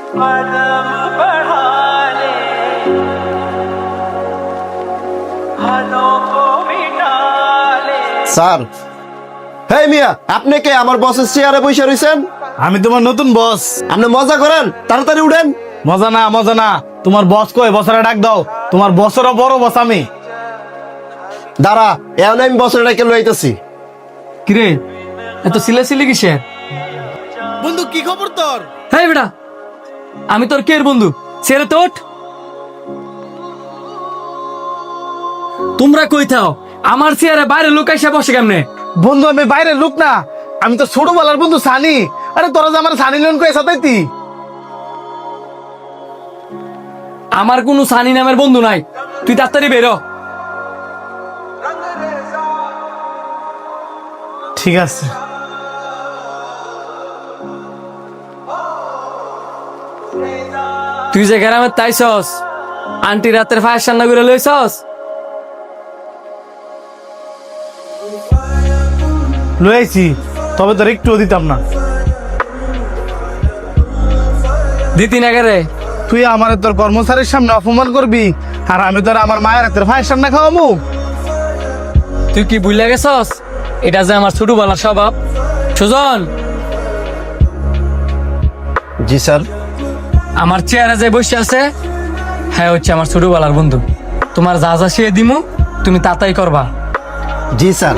Sir, হেই মিয়া, আপনি কে আমার বসের চেয়ারে বসে রয়েছেন? আমি তোমার নতুন বস। আপনি মজা করেন, তাড়াতাড়ি উঠেন। মজা না, মজা না। তোমার বস কই? বসরে ডাক দাও। তোমার বসেরও বড় বস আমি। দাঁড়া, এখন আমি বসের ডাকে লইতেছি। কিরে এত সিলাসিলি কিসের? বন্ধু কি খবর তোর? হ্যাঁ বেটা, আমি তোর কের বন্ধু? ছেড়ে তো ওঠ। তোমরা কই থাও? আমার চেয়ারে বাইরে লোক এসে বসে কেমনে? বন্ধু আমি বাইরের লোক না, আমি তো ছোটবেলার বন্ধু সানি। আরে তোরা যে আমার সানি লোন কই সাতাইতি? আমার কোনো সানি নামের বন্ধু নাই, তুই তাড়াতাড়ি বেরো। ঠিক আছে। তুই যে গ্রামে তাইছস, আন্টি রাতের ফায়ার সান্না করে লইছস? লইছি, তবে তোর একটুও দিতাম না। দিতি না রে? তুই আমার তোর কর্মচারীর সামনে অপমান করবি, আর আমি তোর আমার মায়ের হাতের ফায়ার সান্না খাওয়াবো? তুই কি ভুলে গেছস এটা যে আমার ছোটবেলার স্বভাব? সুজন, জি স্যার। আমার চেয়ারে যে বসে আছে হ্যাঁ হচ্ছে আমার ছোটবেলার বন্ধু। তোমার যা যা শিয়ে দিমু তুমি তাতাই করবা। জি স্যার।